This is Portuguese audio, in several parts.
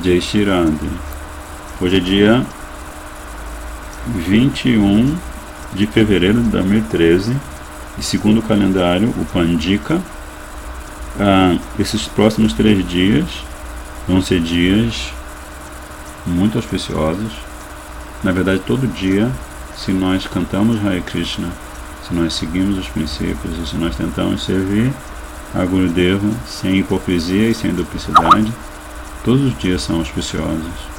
Jai Shri Radhe. Hoje é dia 21 de fevereiro de 2013 e segundo o calendário, o Pandika, esses próximos 3 dias vão ser dias muito auspiciosos. Na verdade, todo dia, se nós cantamos Hare Krishna, se nós seguimos os princípios e se nós tentamos servir a Gurudeva sem hipocrisia e sem duplicidade, todos os dias são auspiciosos.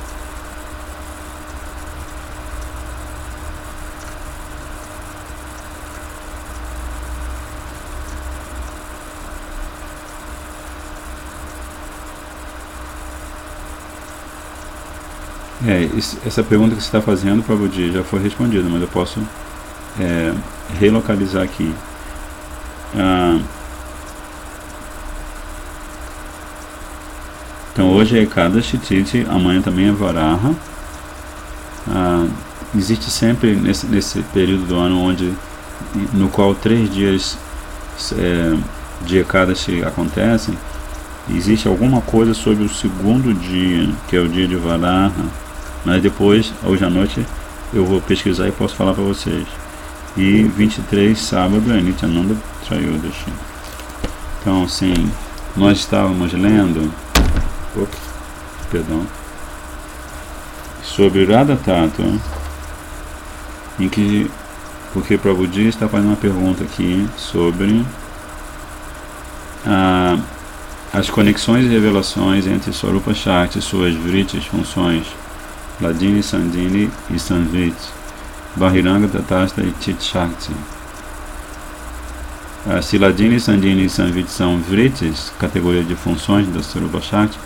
Essa pergunta que você está fazendo, Prabhuji, já foi respondida, mas eu posso relocalizar aqui. Então hoje é Ekadashi Tithi, amanhã também é Varaha. Existe sempre nesse período do ano no qual 3 dias de Ekadashi acontecem, existe alguma coisa sobre o segundo dia, que é o dia de Varaha, mas depois, hoje à noite, eu vou pesquisar e posso falar para vocês. E 23, sábado, é Nityananda Trayodashi. Então, assim, nós estávamos lendo sobre Radha Tattva, porque Prabhuji está fazendo uma pergunta aqui sobre as conexões e revelações entre Swarupa Shakti e suas vritis, funções Hladini, Sandhini e Sanvit, Bahiranga, Tatastha e Chit Shakti. Se Hladini, Sandhini e Sanvit são vritis, categoria de funções da Swarupa Shakti,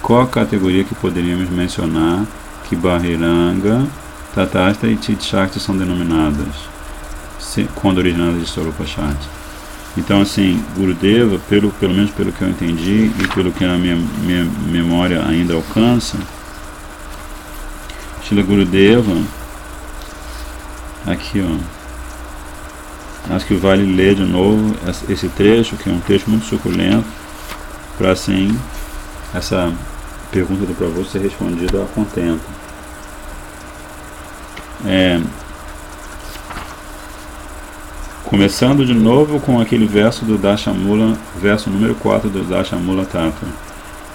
qual a categoria que poderíamos mencionar que Bahiranga, Tatastha e Chit Shakti são denominadas quando originadas de Swarupa Shakti? Então, assim, Gurudeva, pelo menos pelo que eu entendi e pelo que a minha memória ainda alcança, Srila Gurudeva, aqui acho que vale ler de novo esse trecho, que é um trecho muito suculento, para assim essa pergunta do Prabhu ser respondida a contento. Começando de novo com aquele verso do Dashamula, verso número 4 do Dashamula Tattva.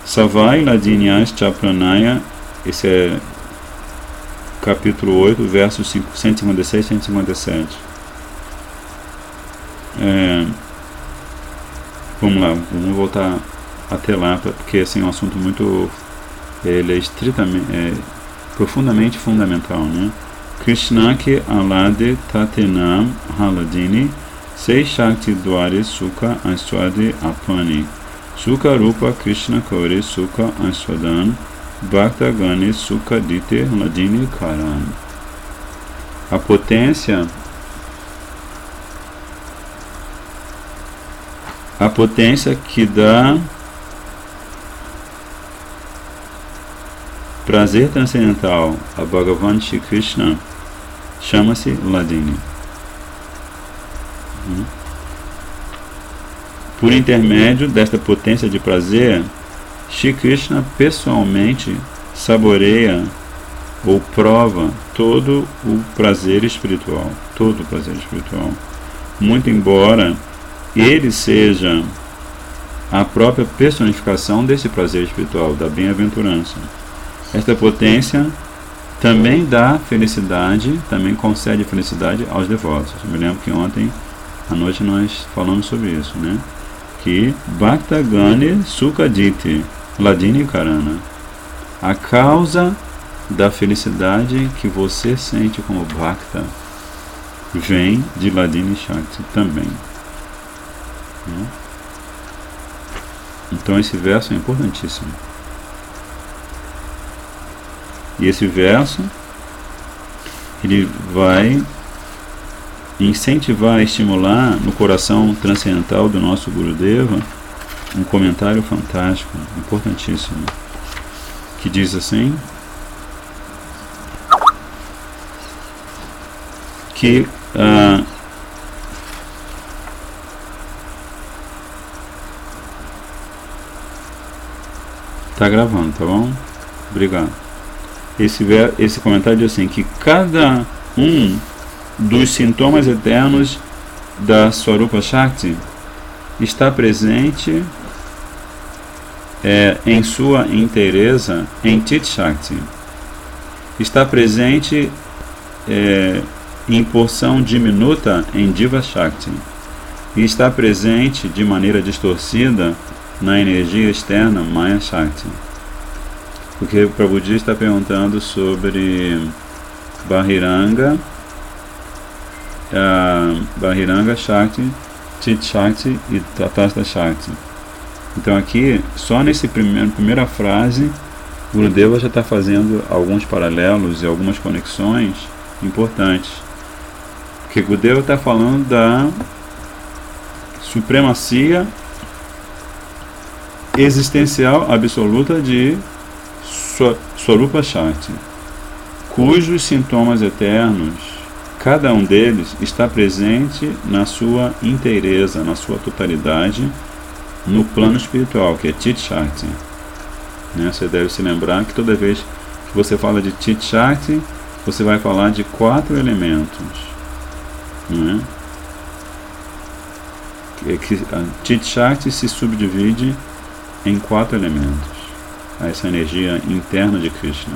Savai Ladinias Chapranaya, esse é capítulo 8, versos 156 e 157. Vamos lá, vamos voltar até lá, porque assim, é um assunto muito, ele é estritamente, profundamente fundamental, né? Krishna ke alade tatenam haladini sei shakti dware sukha answade apani sukha rupa Krishna kore sukha answadan bhakta gane sukha dite haladini karan. A potência que dá prazer transcendental a Bhagavan Shri Krishna chama-se Hladini. Por intermédio desta potência de prazer, Shri Krishna pessoalmente saboreia ou prova todo o prazer espiritual, muito embora ele seja a própria personificação desse prazer espiritual, da bem-aventurança. Esta potência também dá felicidade, também concede felicidade aos devotos. Eu me lembro que ontem à noite nós falamos sobre isso, né? Que Bhakta Gane Sukha Dite Hladini Karana. A causa da felicidade que você sente como Bhakta vem de Hladini Shakti também. Então esse verso é importantíssimo. E esse verso, ele vai incentivar, estimular no coração transcendental do nosso Gurudeva um comentário fantástico, importantíssimo, que diz assim, que tá gravando, tá bom? Obrigado. Esse comentário diz assim, que cada um dos sintomas eternos da Swarupa Shakti está presente em sua inteireza em Chit Shakti. Está presente em porção diminuta em Diva Shakti. E está presente de maneira distorcida na energia externa Maya Shakti. Porque o Prabhuji está perguntando sobre Bahiranga Shakti, Chit Shakti e Tatastha Shakti. Então aqui, só nessa primeira frase, Gurudeva já está fazendo alguns paralelos e algumas conexões importantes. Porque Gurudeva está falando da supremacia existencial absoluta de Swarupa Shakti, cujos sintomas eternos, cada um deles está presente na sua inteireza, na sua totalidade, no plano espiritual, que é Chit Shakti. Você deve se lembrar que toda vez que você fala de Chit Shakti, você vai falar de 4 elementos. Não é? Que a Chit Shakti se subdivide em 4 elementos. Essa energia interna de Krishna.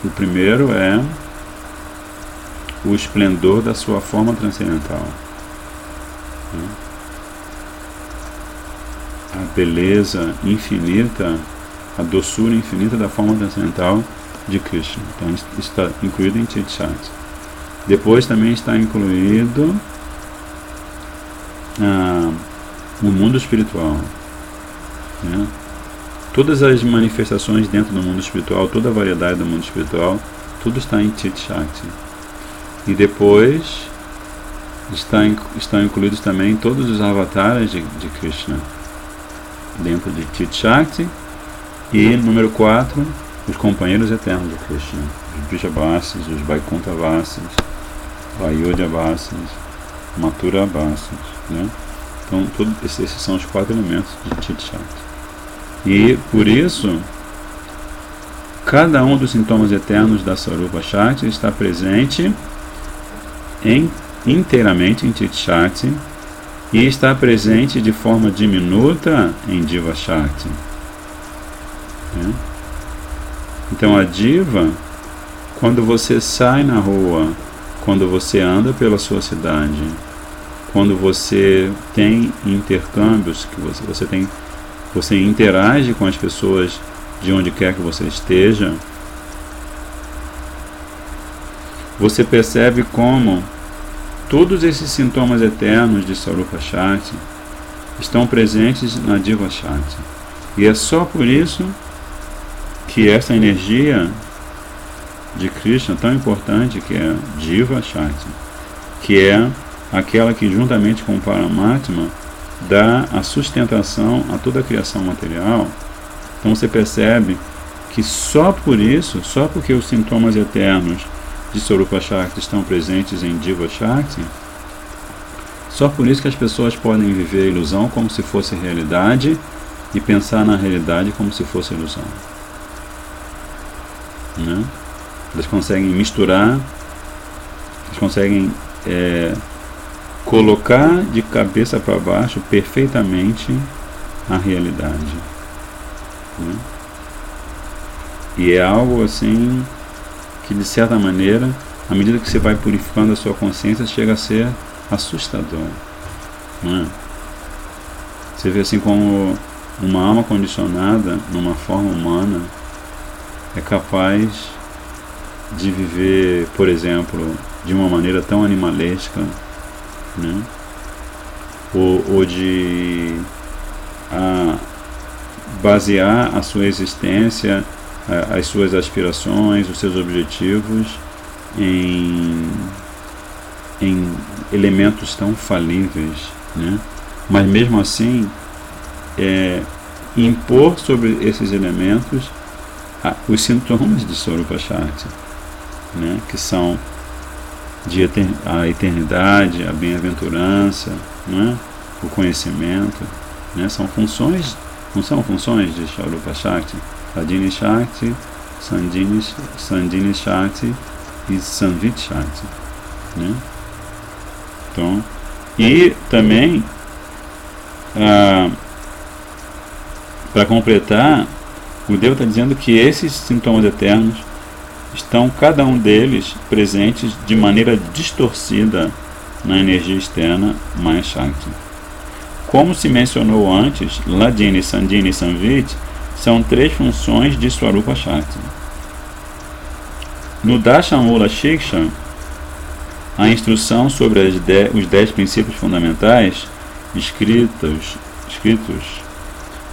O primeiro é o esplendor da sua forma transcendental. A beleza infinita, a doçura infinita da forma transcendental de Krishna. Então, isso está incluído em Chit Shakti. Depois também está incluído o mundo espiritual. Todas as manifestações dentro do mundo espiritual, toda a variedade do mundo espiritual, tudo está em Chit Shakti. E depois estão incluídos também todos os avatares de Krishna dentro de Chit Shakti. E número 4, os companheiros eternos de Krishna, os Vrijavasis, os Vaikuntha-vasis, Ayodhya-vasis, Mathura-vasis. Então, esses são os 4 elementos de Chit Shakti. E, por isso, cada um dos sintomas eternos da Swarupa Shakti está presente inteiramente em Chit Shakti e está presente de forma diminuta em Diva Shakti. Então, a Diva, quando você sai na rua, quando você anda pela sua cidade, quando você tem intercâmbios, que você interage com as pessoas de onde quer que você esteja, você percebe como todos esses sintomas eternos de Swarupa Shakti estão presentes na Diva Shakti. E é só por isso que essa energia de Krishna tão importante, que é Diva Shakti, que é aquela que juntamente com o Paramatma dá a sustentação a toda a criação material. Então você percebe que só por isso, só porque os sintomas eternos de Swarupa Shakti estão presentes em Diva Shakti, só por isso que as pessoas podem viver a ilusão como se fosse realidade e pensar na realidade como se fosse ilusão. Eles conseguem misturar, eles conseguem colocar de cabeça para baixo perfeitamente a realidade. E é algo assim que, de certa maneira, à medida que você vai purificando a sua consciência, chega a ser assustador. Você vê assim como uma alma condicionada numa forma humana é capaz de viver, por exemplo, de uma maneira tão animalesca, ou de basear a sua existência, as suas aspirações, os seus objetivos em elementos tão falíveis, mas mesmo assim impor sobre esses elementos os sintomas de Swarupa Shakti, que são a eternidade, a bem-aventurança, o conhecimento, são funções, não são funções de Swarupa Shakti. Hladini Shakti, Sandhini Shakti e Samvit Shakti, né? Então, e também para completar, o Deus está dizendo que esses sintomas eternos estão, cada um deles, presentes de maneira distorcida na energia externa Maya Shakti. Como se mencionou antes, Hladini, Sandhini e Samvit são 3 funções de Swarupa Shakti. No Dashamula Shiksha, a instrução sobre os 10 princípios fundamentais escritos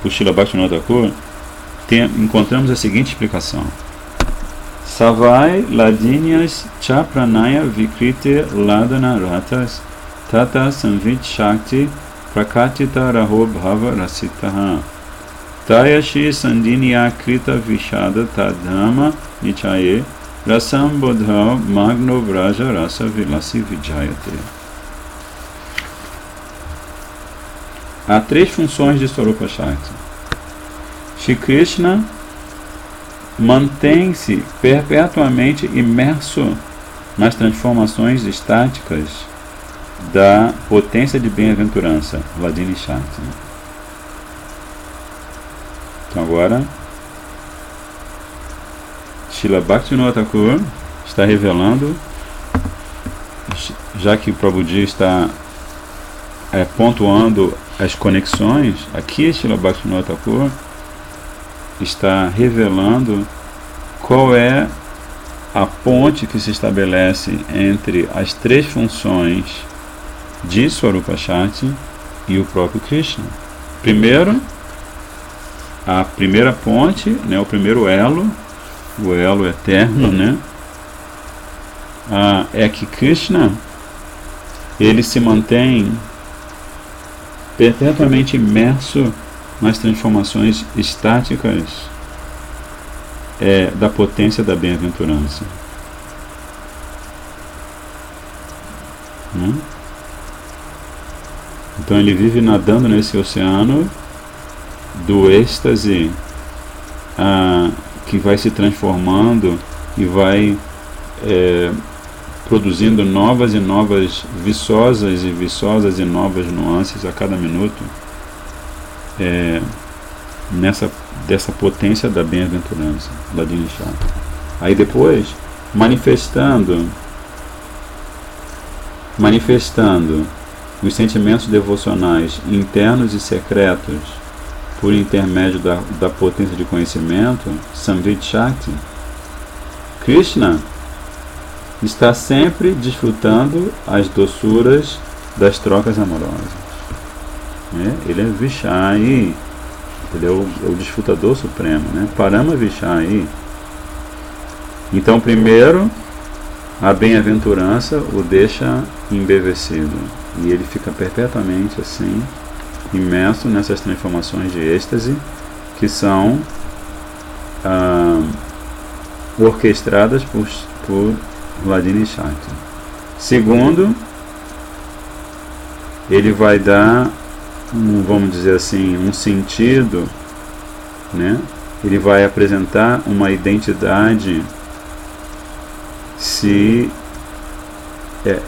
por Srila Bhaktivinoda Thakur, encontramos a seguinte explicação: Savai Ladinias cha pranaya vikrite ladana ratas tata samvit shakti prakatita raho bhava rasitaha tayashi sandiniya krita vishada tadhama nichaye rasam bodha magno vraja rasa vilasi vijayate. Há 3 funções de Swarupa Shakti. Shri Krishna mantém-se perpetuamente imerso nas transformações estáticas da potência de bem-aventurança, Hladini Shakti. Então agora, Srila Bhaktivinoda Thakur está revelando, já que o Prabhuji está pontuando as conexões, aqui Srila Bhaktivinoda Thakur está revelando qual é a ponte que se estabelece entre as 3 funções de Swarupa Shakti e o próprio Krishna. Primeiro, a primeira ponte, né, o primeiro elo, o elo eterno, né, é que Krishna, ele se mantém perpetuamente imerso nas transformações estáticas da potência da bem-aventurança. Então ele vive nadando nesse oceano do êxtase, que vai se transformando e vai produzindo novas e novas viçosas e novas nuances a cada minuto, dessa potência da bem-aventurança, da Hladini Shakti. Aí depois, manifestando os sentimentos devocionais internos e secretos por intermédio da potência de conhecimento, Samvit Shakti, Krishna está sempre desfrutando as doçuras das trocas amorosas. Ele é Vishai, ele é o desfrutador supremo, né? Parama Vishai. Então, primeiro, a bem-aventurança o deixa embevecido, e ele fica perpetuamente assim, imerso nessas transformações de êxtase que são orquestradas por Hladini Shakti. Segundo, ele vai dar, vamos dizer assim, um sentido, né? Ele vai apresentar uma identidade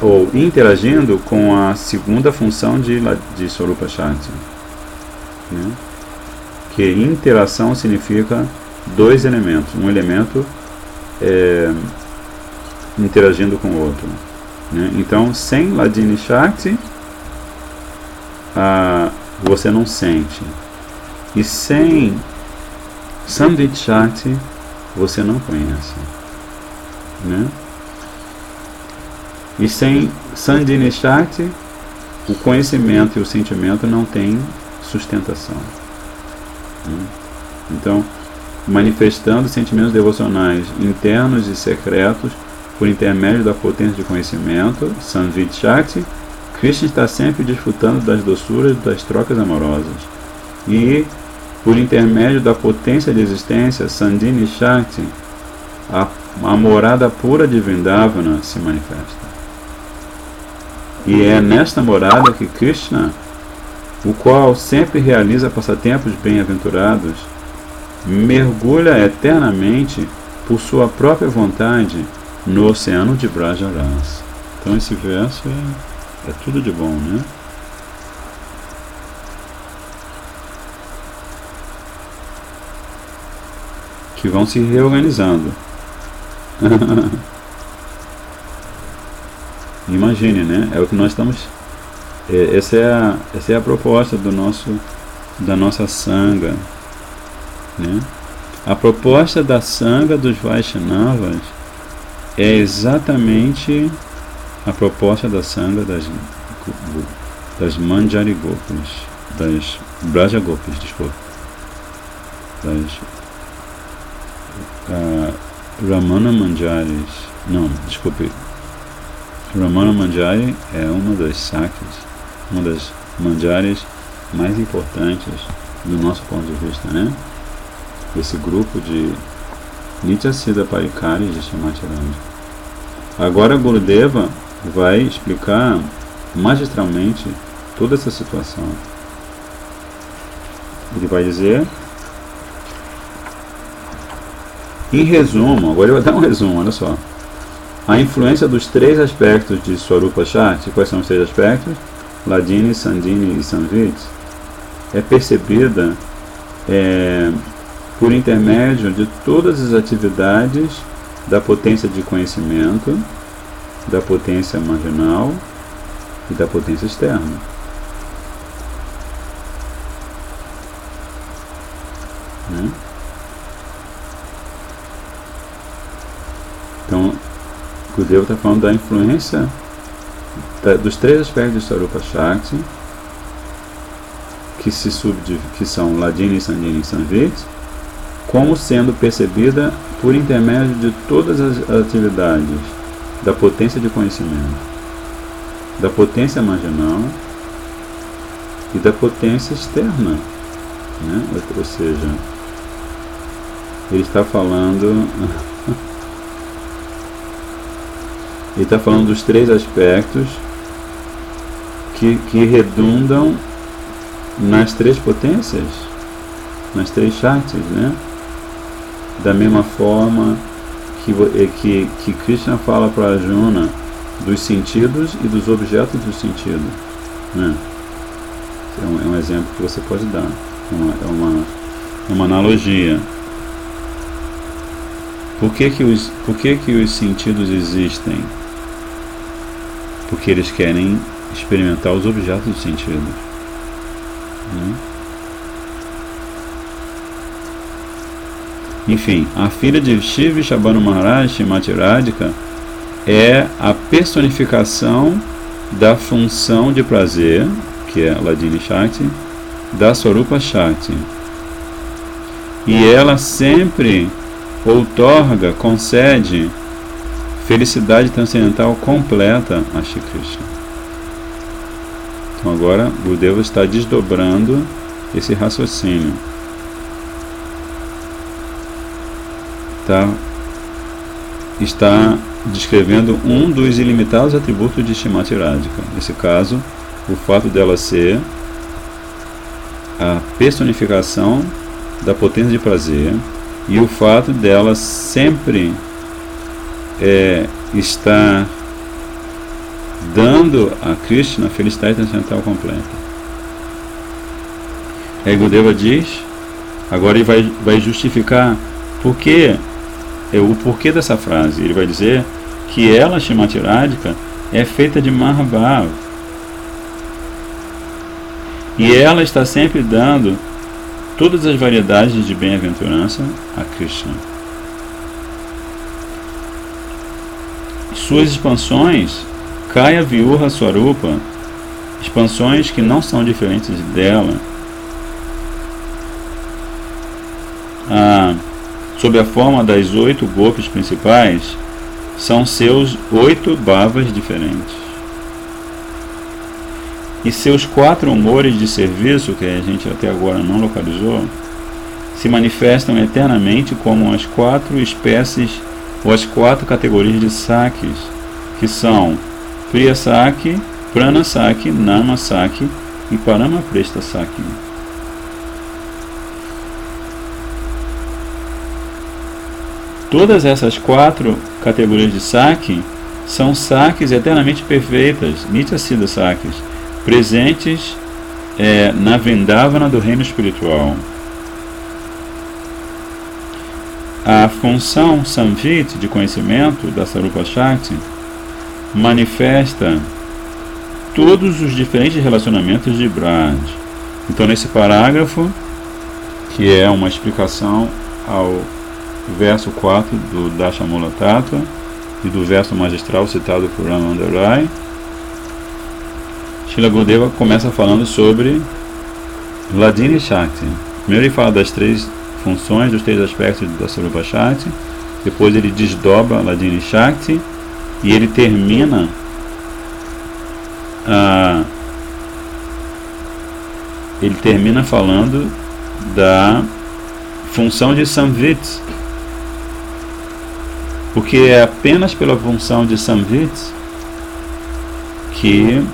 ou interagindo com a segunda função de Swarupa Shakti, né? Que interação significa 2 elementos, um elemento interagindo com o outro, né? Então, sem Hladini Shakti, você não sente, e sem Samvit Shakti você não conhece, né? E sem Sandhini Shakti, o conhecimento e o sentimento não têm sustentação, né? Então, manifestando sentimentos devocionais internos e secretos por intermédio da potência de conhecimento, Samvit Shakti, Krishna está sempre desfrutando das doçuras das trocas amorosas. E, por intermédio da potência de existência, Sandhini Shakti, a morada pura de Vrindavana se manifesta. E é nesta morada que Krishna, o qual sempre realiza passatempos bem-aventurados, mergulha eternamente por sua própria vontade no oceano de Brajarasa. Então esse verso é tudo de bom, né? Que vão se reorganizando. Imagine, né? É o que nós estamos. Essa é a proposta da nossa sangha, né? A proposta da sangha dos Vaishnavas é exatamente a proposta da sangha das Manjari Gopis, das Braja Gopis, desculpa, das Ramana Manjaris, não, desculpe, Ramana Manjari é uma das Sakis, uma das Manjaris mais importantes do nosso ponto de vista, né? Esse grupo de Nityasiddha Parikaris de Srimati Radhika. Agora Gurudeva vai explicar magistralmente toda essa situação. Ele vai dizer, em resumo, agora eu vou dar um resumo, olha só. A influência dos três aspectos de Swarupa Shakti, quais são os três aspectos? Hladini, Sandhini e Samvit, é percebida por intermédio de todas as atividades da potência de conhecimento, da potência marginal e da potência externa. Né? Então, Gurudeva está falando da influência dos três aspectos de Swarupa Shakti, que são Hladini, Sandhini e Samvit, como sendo percebida por intermédio de todas as atividades da potência de conhecimento, da potência marginal e da potência externa, né? Ou seja, ele está falando dos três aspectos que redundam nas três potências, nas três Shaktis, né? Da mesma forma que Krishna fala para Arjuna dos sentidos e dos objetos do sentido, né? É um exemplo que você pode dar, é uma analogia. Por que os sentidos existem? Porque eles querem experimentar os objetos do sentido, né? Enfim, a filha de Shiva Vrishabhanu Maharaj, Srimati Radhika, é a personificação da função de prazer, que é Hladini Shakti, da Swarupa Shakti. E ela sempre outorga, concede felicidade transcendental completa a Shri Krishna. Então agora Gurudeva está desdobrando esse raciocínio. Está descrevendo um dos ilimitados atributos de Srimati Radhika. Nesse caso, o fato dela ser a personificação da potência de prazer e o fato dela sempre estar dando a Krishna a felicidade transcendental completa. Aí Gurudeva diz, agora ele vai justificar o porquê dessa frase. Ele vai dizer que ela, Srimati Radhika, é feita de Mahabhava. E ela está sempre dando todas as variedades de bem-aventurança a Krishna. Suas expansões, Kaya Vyuha Swarupa, expansões que não são diferentes dela, sob a forma das 8 gopis principais, são seus 8 bhavas diferentes. E seus 4 humores de serviço, que a gente até agora não localizou, se manifestam eternamente como as 4 espécies ou as 4 categorias de sakis, que são Priya Saki, Prana Saki, Nama Saki e Paramapresta Saki. Todas essas 4 categorias de Sakhi são Sakhis eternamente perfeitas, Nitya Siddha Sakhis, presentes na Vrindavana do reino espiritual. A função Samvit, de conhecimento, da Sarupa Shakti, manifesta todos os diferentes relacionamentos de Braj. Então, nesse parágrafo, que é uma explicação ao verso 4 do Dashamula Tattva e do verso magistral citado por Ramananda Rai, Srila Gurudeva começa falando sobre Hladini Shakti. Primeiro ele fala das 3 funções, dos 3 aspectos da Sarupa Shakti, depois ele desdobra Hladini Shakti e ele termina falando da função de Samvit, porque é apenas pela função de Samvit que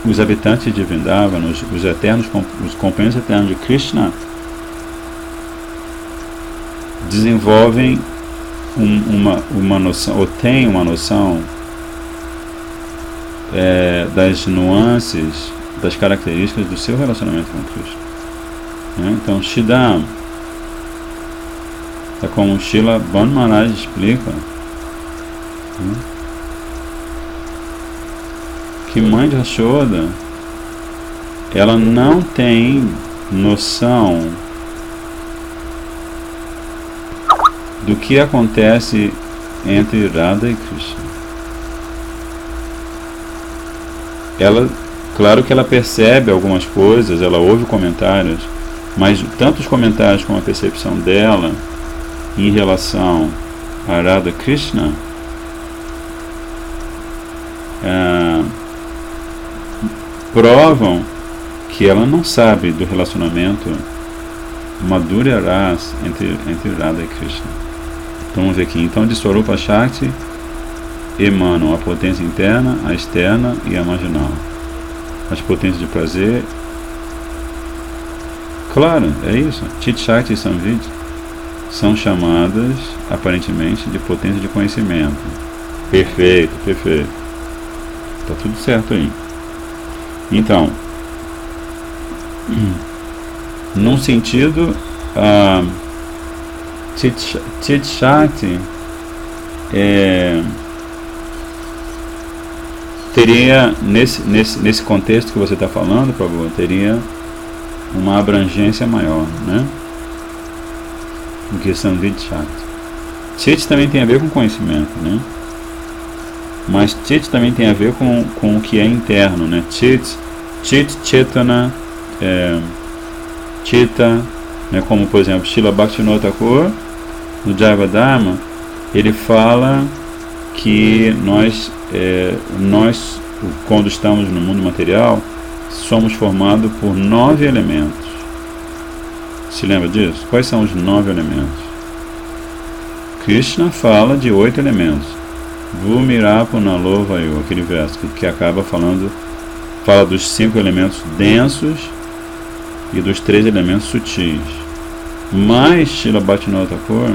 os habitantes de Vrindavana, os companheiros eternos de Krishna, desenvolvem uma noção, ou têm uma noção das nuances, das características do seu relacionamento com Krishna. Então, Shidam, é como Srila Bhan Maharaj explica, que mãe de Yashoda, ela não tem noção do que acontece entre Radha e Krishna. Claro que ela percebe algumas coisas, ela ouve comentários, mas tanto os comentários como a percepção dela em relação a Radha Krishna provam que ela não sabe do relacionamento Madhurya Ras entre Radha e Krishna. Então vamos ver aqui. Então, de Swarupa Shakti emanam a potência interna, a externa e a marginal. As potências de prazer, claro, é isso. Chit Shakti e Samvit são chamadas aparentemente de potência de conhecimento. Perfeito. Está tudo certo aí. Então, num sentido, Chit Shakti teria, nesse contexto que você está falando, por favor, teria uma abrangência maior, né, do que Samvit Shakti. Chit também tem a ver com conhecimento, né, mas Chit também tem a ver com o que é interno, né, Chit, Chetana, Chitta, né, como por exemplo Srila Bhaktivinoda Thakur no Jaiva Dharma, ele fala que nós quando estamos no mundo material somos formados por 9 elementos. Se lembra disso? Quais são os 9 elementos? Krishna fala de 8 elementos. Bhumirapunalovayo, aquele verso que acaba fala dos 5 elementos densos e dos 3 elementos sutis. Mas Srila Bhaktivinoda Thakur,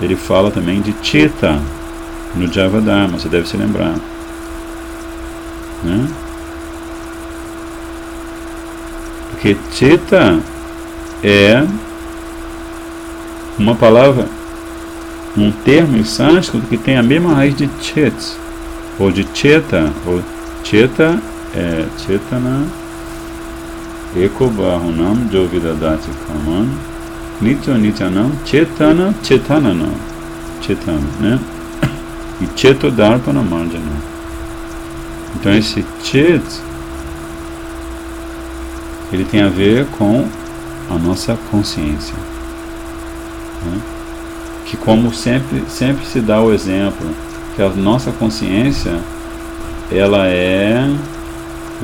ele fala também de Chitta no Jaiva Dharma, você deve se lembrar, né? Porque Chitta é uma palavra, um termo em sânscrito que tem a mesma raiz de Chit, ou de Cheta, ou Cheta é Chetana Eko Bahunam Jovidadati Kaman Nitya Nityanam Chetana Chetananam Chetana, né? E Chetodarpana Marjana. Então esse Chet, ele tem a ver com a nossa consciência, né? Que como sempre se dá o exemplo que a nossa consciência, ela é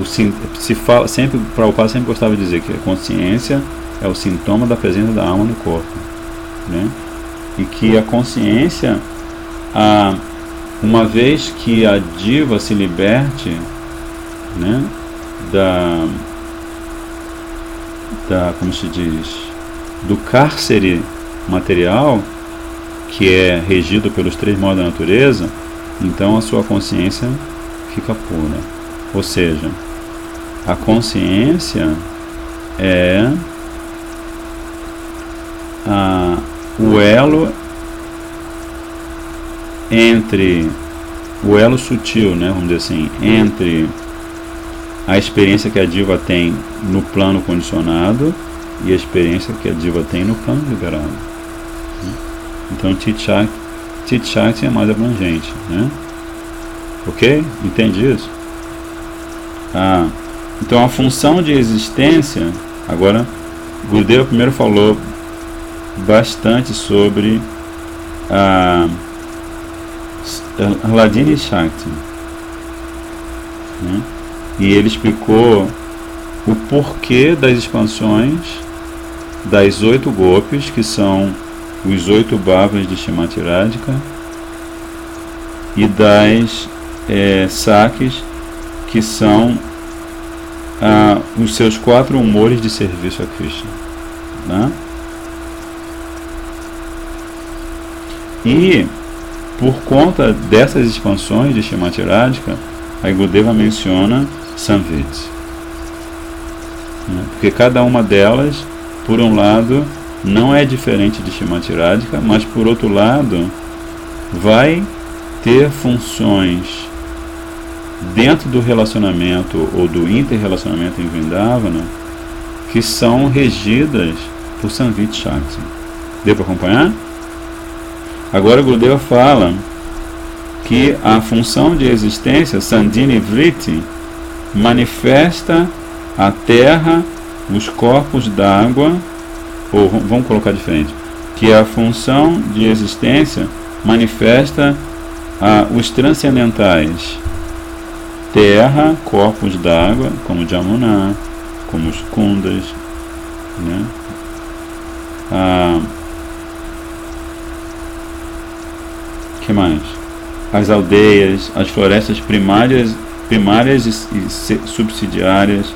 se fala sempre, Prabhupada sempre gostava de dizer que a consciência é o sintoma da presença da alma no corpo, né? E que a consciência, uma vez que a diva se liberte, né, como se diz, do cárcere material, que é regido pelos 3 modos da natureza, então a sua consciência fica pura. Ou seja, a consciência é o elo entre o elo sutil, né, vamos dizer assim, entre a experiência que a diva tem no plano condicionado e a experiência que a diva tem no plano liberado. Então Tit Shakti é mais abrangente, né? Ok? Entende isso? Então a função de existência, agora Gurudeva primeiro falou bastante sobre a Hladini Shakti, né? E ele explicou o porquê das expansões das 8 gopis, que são os 8 bhavas de Srimati Radhika, e das sakis, que são os seus 4 humores de serviço a Krishna, né? E por conta dessas expansões de Srimati Radhika, a Gurudeva menciona Samvit, né? Porque cada uma delas, por um lado, não é diferente de Srimati Radhika, mas por outro lado vai ter funções dentro do relacionamento ou do interrelacionamento em Vrindavana que são regidas por Samvit Shakti. Deu para acompanhar? Agora Gurudeva fala que a função de existência, Sandhini Vritti, manifesta a terra, os corpos d'água, ou vamos colocar diferente, que a função de existência manifesta os transcendentais, terra, corpos d'água, como Jamuna, como os Kundas, né? Que mais? As aldeias, as florestas primárias e subsidiárias,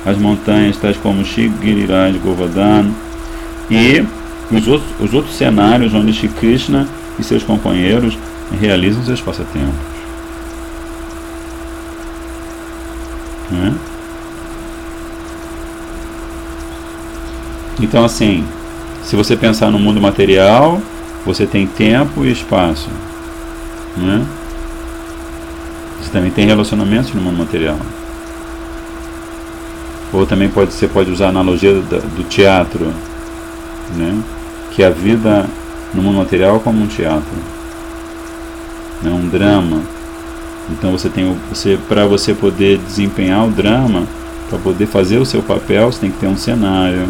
as montanhas tais como Giriraj, Govardhan, e os outros cenários onde Shri Krishna e seus companheiros realizam seus passatempos, né? Então, assim, se você pensar no mundo material, você tem tempo e espaço, né? Você também tem relacionamentos no mundo material. Ou também você pode usar a analogia do teatro, né? Que a vida no mundo material é como um teatro, né? Um drama. Então para você poder desempenhar o drama, para poder fazer o seu papel, você tem que ter um cenário,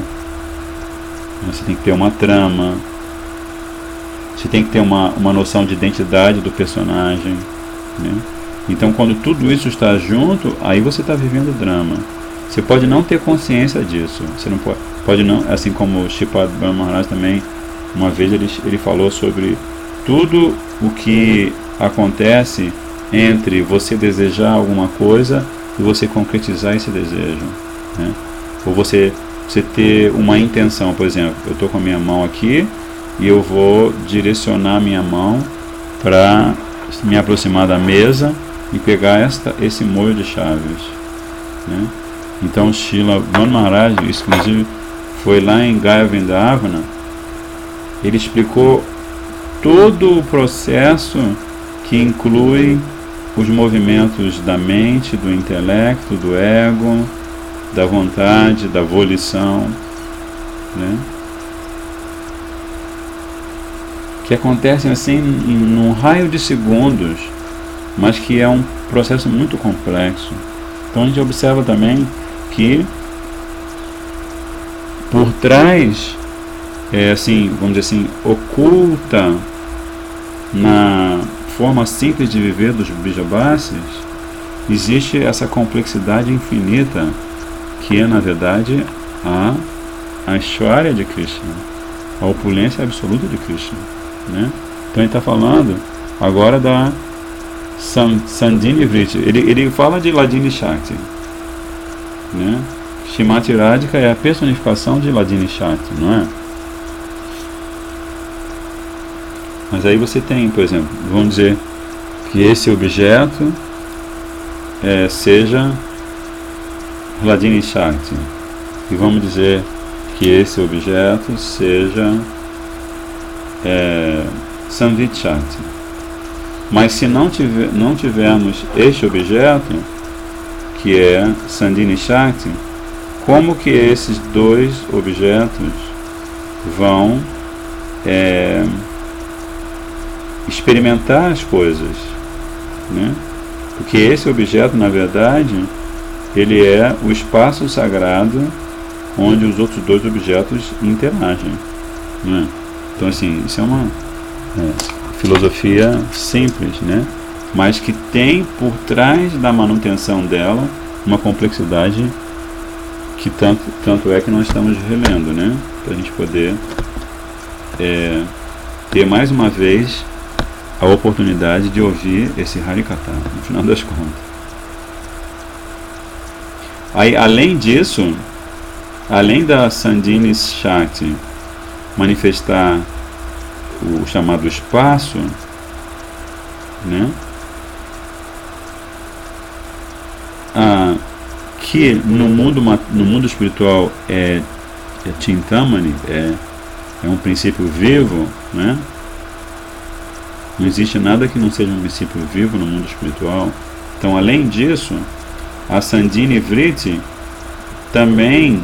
você tem que ter uma trama, você tem que ter uma noção de identidade do personagem, né? Então quando tudo isso está junto, aí você está vivendo o drama. Você pode não ter consciência disso, você não pode não, assim como o Shripad Brahma Maharaj também, uma vez ele falou sobre tudo o que acontece entre você desejar alguma coisa e você concretizar esse desejo, né? Ou você ter uma intenção, por exemplo, eu estou com a minha mão aqui e eu vou direcionar minha mão para me aproximar da mesa e pegar esse molho de chaves, né? Então Srila Brahma Maharaj, inclusive, foi lá em Gaya Vrindavana, ele explicou todo o processo que inclui os movimentos da mente, do intelecto, do ego, da vontade, da volição, né? Que acontecem assim num raio de segundos, mas que é um processo muito complexo. Então a gente observa também que por trás, assim, vamos dizer assim, oculta na forma simples de viver dos Brijabasis, existe essa complexidade infinita que é, na verdade, a Aishwarya de Krishna, a opulência absoluta de Krishna, né? Então ele está falando agora da Sandhini Vritti. Ele fala de Hladini Shakti, né? Srimati Radhika é a personificação de Hladini Shakti, não é? Mas aí você tem, por exemplo, vamos dizer que esse objeto seja Hladini Shakti. E vamos dizer que esse objeto seja Samvit Shakti. Mas se não tivermos este objeto, que é Sandhini Shakti, como que esses dois objetos vão experimentar as coisas, né? Porque esse objeto, na verdade, ele é o espaço sagrado onde os outros dois objetos interagem, né? Então, assim, isso é uma filosofia simples, né? Mas que tem por trás da manutenção dela uma complexidade que tanto é que nós estamos relendo, né? Para a gente poder ter mais uma vez a oportunidade de ouvir esse Harikatha, no final das contas. Aí, além disso, além da Sandhini Shakti manifestar o chamado espaço, né? Que no mundo espiritual é Chintamani, é um princípio vivo, né? Não existe nada que não seja um princípio vivo no mundo espiritual. Então, além disso, a Sandhini Vritti também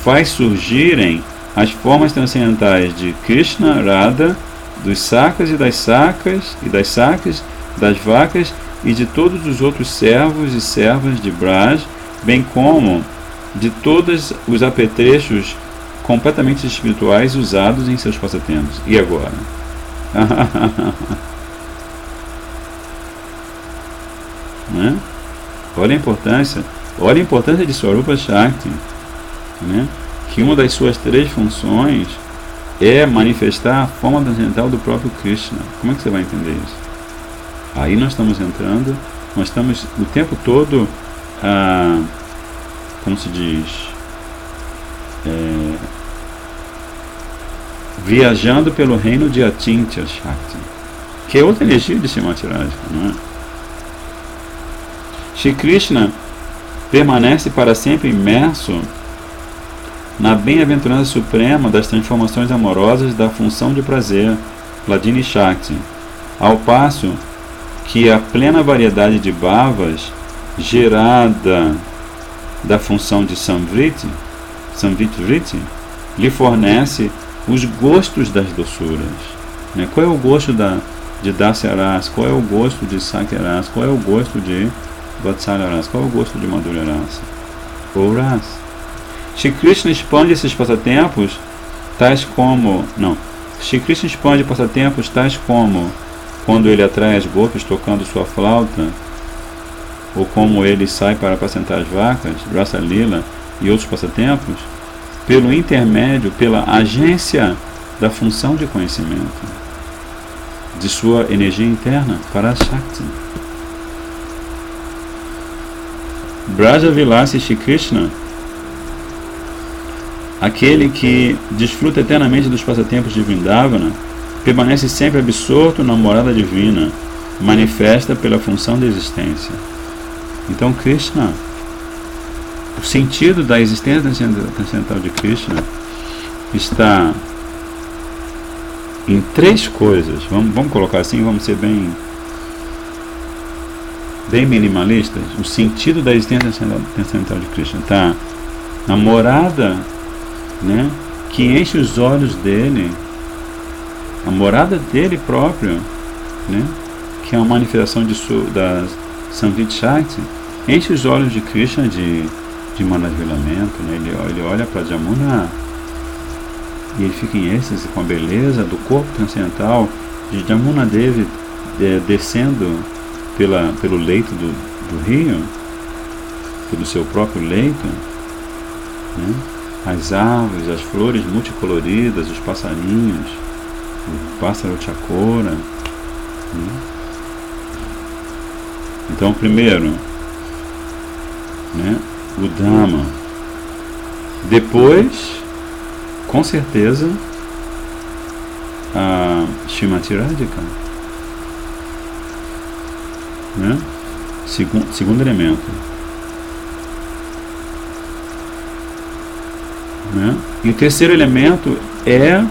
faz surgirem as formas transcendentais de Krishna, Radha, dos sakas e das sakas, das vacas e de todos os outros servos e servas de Braj, bem como de todos os apetrechos completamente espirituais usados em seus passatempos. E agora? Né? Olha a importância de Swarupa Shakti, né? Que uma das suas 3 funções é manifestar a forma transcendental do próprio Krishna. Como é que você vai entender isso? Aí nós estamos o tempo todo, como se diz, viajando pelo reino de Achintya Shakti, que é outra energia de Srimati Radhika, não é? Shri Krishna permanece para sempre imerso na bem-aventurança suprema das transformações amorosas da função de prazer, Hladini Shakti, ao passo que a plena variedade de bhavas gerada da função de Samvit Vritti lhe fornece os gostos das doçuras, né? Qual é o gosto de Dasyaras? Qual é o gosto de Sakyaras? Qual é o gosto de Vatsalyaras? Qual é o gosto de Madhuryaras? Ou Ras? Shri Krishna expande esses passatempos tais como quando ele atrai as gopis tocando sua flauta, ou como ele sai para apacentar as vacas, Rasa Lila e outros passatempos, pelo intermédio, pela agência da função de conhecimento, de sua energia interna, para Shakti. Braja Vilasi Shri Krishna, aquele que desfruta eternamente dos passatempos de Vrindavana, permanece sempre absorto na morada divina, manifesta pela função da existência. Então Krishna, o sentido da existência transcendental de Krishna está em 3 coisas. Vamos colocar assim, vamos ser bem minimalistas. O sentido da existência transcendental de Krishna está na morada, né, que enche os olhos dele, a morada dele próprio, né, que é uma manifestação da Samvit Shakti, enche os olhos de Krishna de maravilhamento, né? Ele olha para Jamuna e ele fica em êxtase com a beleza do corpo transcendental de Jamuna Devi descendo pelo leito do rio, pelo seu próprio leito, né? As árvores, as flores multicoloridas, os passarinhos, o pássaro chakora, né? Então, primeiro, né, o Dhamma. Depois, com certeza, a Srimati Radhika, né? Segundo elemento, né? E o terceiro elemento é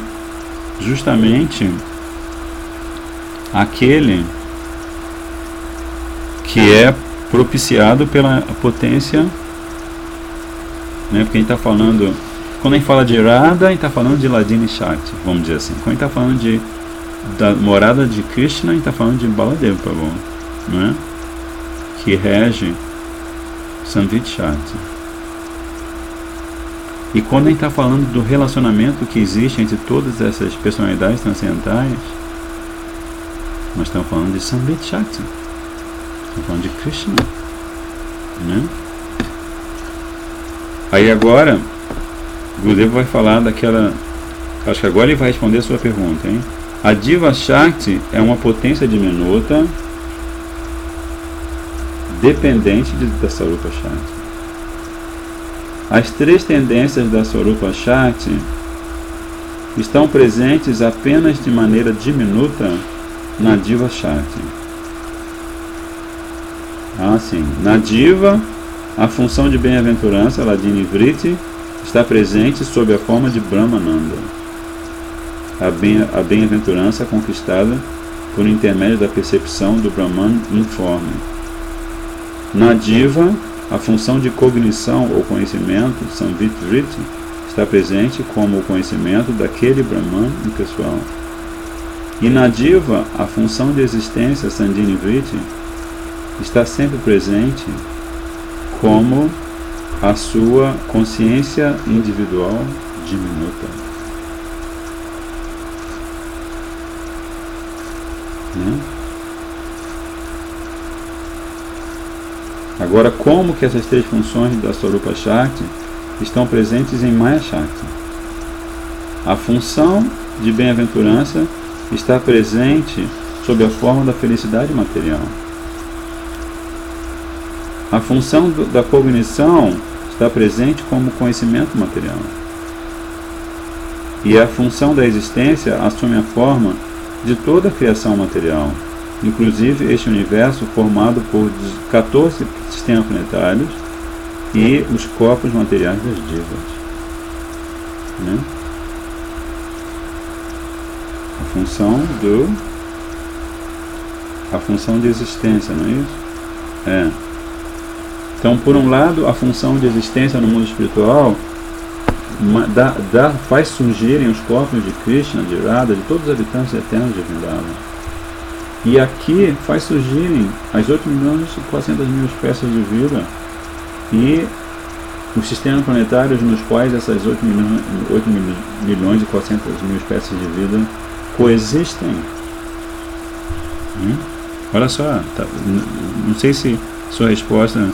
justamente aquele que é propiciado pela potência, né? Porque a gente está falando, quando a gente fala de Radha, a gente está falando de Hladini Shakti, vamos dizer assim. Quando a gente está falando da morada de Krishna, a gente está falando de Baladeva Prabhu, né? Que rege Samvit Shakti. E quando a gente está falando do relacionamento que existe entre todas essas personalidades transcendentais, nós estamos falando de Samvit Shakti. Estamos falando de Krishna, né? Aí agora Gurudeva vai falar daquela, acho que agora ele vai responder a sua pergunta, hein? A Diva Shakti é uma potência diminuta dependente da Sarupa Shakti. As três tendências da Sarupa Shakti estão presentes apenas de maneira diminuta na Diva Shakti. Sim. Na Diva, a função de bem-aventurança, Hladini Vritti, está presente sob a forma de Brahmananda, a bem-aventurança conquistada por intermédio da percepção do Brahman informe. Na Diva, a função de cognição ou conhecimento, Samvit Vritti, está presente como o conhecimento daquele Brahman impessoal. E na Diva, a função de existência, Sandhini Vritti, está sempre presente como a sua consciência individual diminuta. Né? Agora, como que essas três funções da Sarupa Shakti estão presentes em Maya Shakti? A função de bem-aventurança está presente sob a forma da felicidade material. A função da cognição está presente como conhecimento material. E a função da existência assume a forma de toda a criação material, inclusive este universo formado por 14 sistemas planetários e os corpos materiais das divas. Né? A função de existência, não é isso? Então, por um lado, a função de existência no mundo espiritual faz surgirem os corpos de Krishna, de Radha, de todos os habitantes eternos de Vrindavan. E aqui faz surgirem as 8.400.000 espécies de vida e os sistemas planetários nos quais essas 8.400.000 espécies de vida coexistem. Olha só, não sei se sua resposta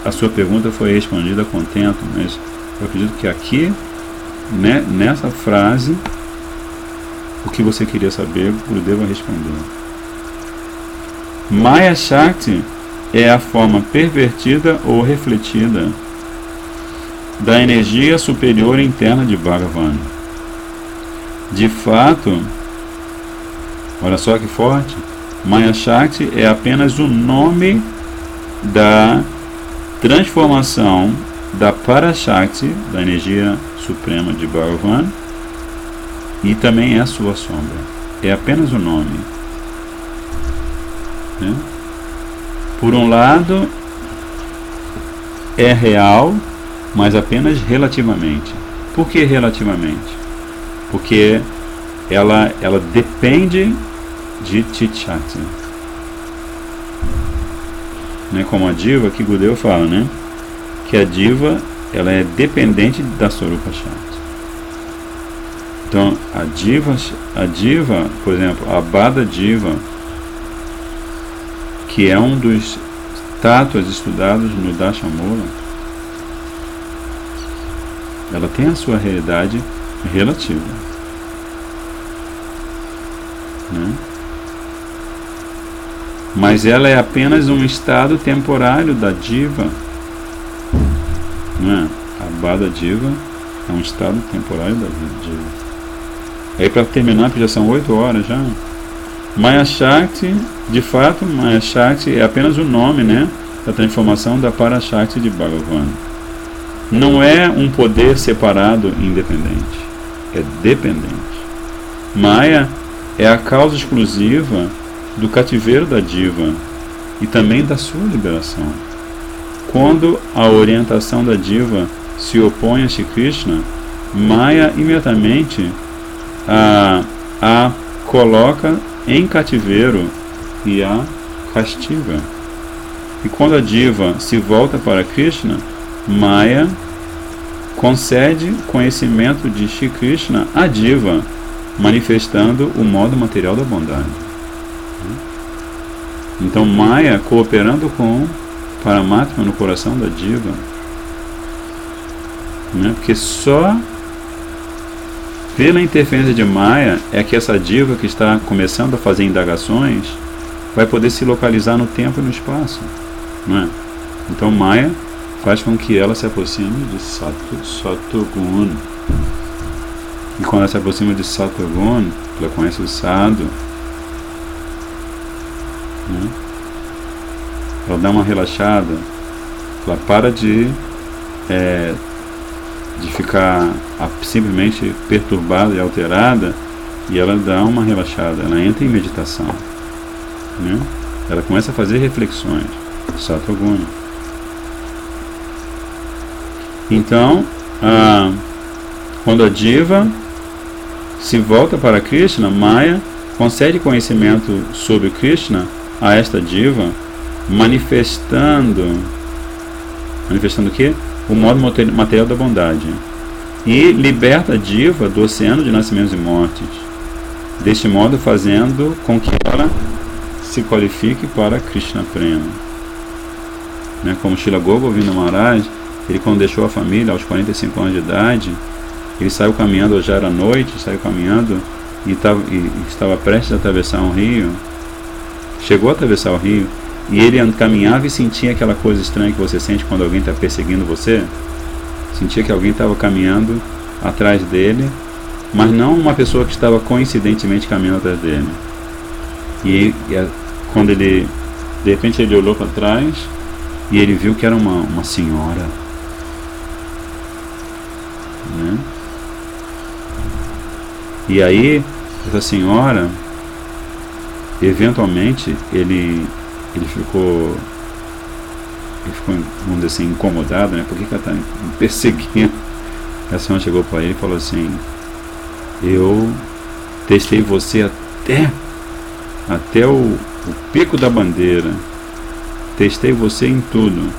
a sua pergunta foi respondida a contento, mas eu acredito que aqui, né, nessa frase, o que você queria saber, o Gurudeva respondeu. Maya Shakti é a forma pervertida ou refletida da energia superior interna de Bhagavan. De fato, olha só que forte, Maya Shakti é apenas o nome da transformação da Parashakti, da energia suprema de Bhagavan, e também é a sua sombra. É apenas o nome. Né? Por um lado, é real, mas apenas relativamente. Por que relativamente? Porque ela depende de Chit Shakti. Né, como a diva, que Gurudeva fala, né, que a diva ela é dependente da Sarupa Shakti. Então a diva, por exemplo, a Bada Diva, que é um dos tátuas estudados no Dashamula, ela tem a sua realidade relativa. Né? Mas ela é apenas um estado temporário da diva. Não é? A Bada Diva é um estado temporário da diva. Aí para terminar, porque já são 8 horas já. Maya Shakti, de fato, Maya Shakti é apenas o nome, né, da transformação da Parashakti de Bhagavan. Não é um poder separado e independente, é dependente. Maya é a causa exclusiva do cativeiro da diva e também da sua liberação. Quando a orientação da diva se opõe a Shri Krishna, Maya imediatamente a coloca em cativeiro e a castiga. E quando a diva se volta para Krishna, Maya concede conhecimento de Shri Krishna à diva, manifestando o modo material da bondade. Então Maya cooperando com Paramatma no coração da diva, né? Porque só pela interferência de Maya é que essa diva que está começando a fazer indagações vai poder se localizar no tempo e no espaço, não é? Então Maya faz com que ela se aproxime de Sattva-Gun. E quando ela se aproxima de Sattva-Gun, ela conhece o Sadhu, né? Ela dá uma relaxada, ela para de ficar simplesmente perturbada e alterada, e ela dá uma relaxada, ela entra em meditação, né? Ela começa a fazer reflexões. Sattva-Gun. Então, quando a diva se volta para Krishna, Maya concede conhecimento sobre Krishna a esta diva, manifestando o quê? O modo material da bondade, e liberta a diva do oceano de nascimentos e mortes, deste modo fazendo com que ela se qualifique para Krishna Prema, né? Como Srila Govinda Maharaj, ele quando deixou a família aos 45 anos de idade, ele saiu caminhando, já era noite, saiu caminhando e estava prestes a atravessar um rio, chegou a atravessar o rio, e ele caminhava e sentia aquela coisa estranha que você sente quando alguém está perseguindo você. Sentia que alguém estava caminhando atrás dele, mas não uma pessoa que estava coincidentemente caminhando atrás dele. E quando ele, de repente ele olhou para trás e ele viu que era uma senhora, né? E aí essa senhora, eventualmente ele ficou, vamos dizer assim, incomodado, né? Por que ela está me perseguindo? A senhora chegou para ele e falou assim: eu testei você até o pico da bandeira, testei você em tudo,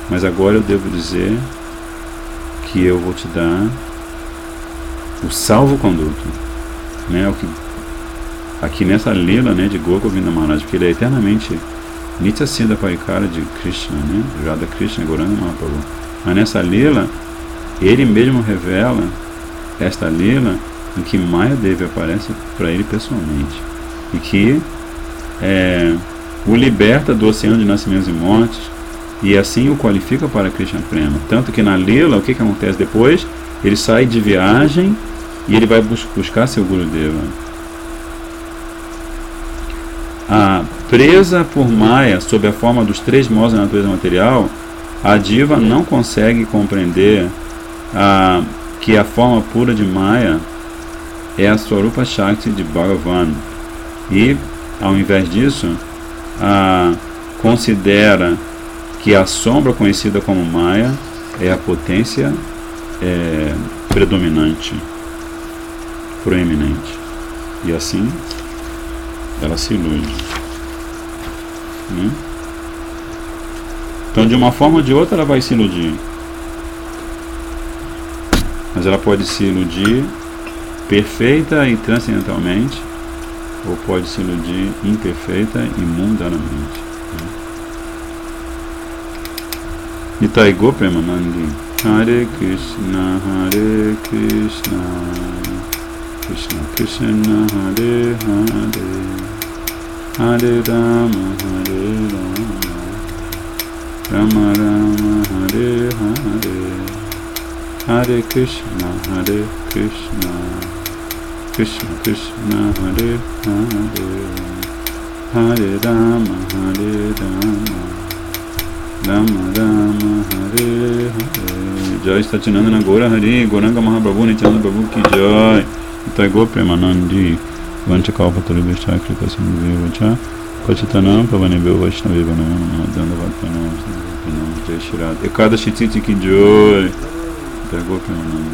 mas agora eu devo dizer que eu vou te dar o salvo-conduto, né? O que aqui nessa lila, né, de Govinda Maharaj, porque ele é eternamente Nityasiddha Parikara de Krishna, né? Radha Krishna Gauranga Mahaprabhu. Mas nessa lila, ele mesmo revela esta lila em que Maya Devi aparece para ele pessoalmente e que o liberta do oceano de nascimentos e mortes, e assim o qualifica para Krishna Prema. Tanto que na lila, o que acontece depois? Ele sai de viagem e ele vai buscar seu Gurudeva. Presa por Maya sob a forma dos 3 modos da natureza material, a diva não consegue compreender que a forma pura de Maya é a Swarupa Shakti de Bhagavan, e ao invés disso considera que a sombra conhecida como Maya é a potência predominante, proeminente, e assim ela se ilude, né? Então, de uma forma ou de outra, ela vai se iludir, mas ela pode se iludir perfeita e transcendentalmente, ou pode se iludir imperfeita e mundanamente, né? Nitai Gopremanandi. Hare Krishna, Krishna Krishna, Hare Hare, Hare Rama, Rama Rama, Hare Hare, Hare Krishna, Krishna Krishna Hare Hare Hare Rama Rama Rama Hare Hare. Jai Sacinandana Gora Hari Goranga Mahaprabhu Nityananda Prabhu Ki Jai. Itai Go Premanandi Vanchakalpatari Vishai Kripa Sindhu Vacha Pachitanam Pavanebeu Vaishnavi Vanam Danda Vatpanam Jai Shri Radha. Ekada Shititi Ki Jai. Itai Go Premanandi.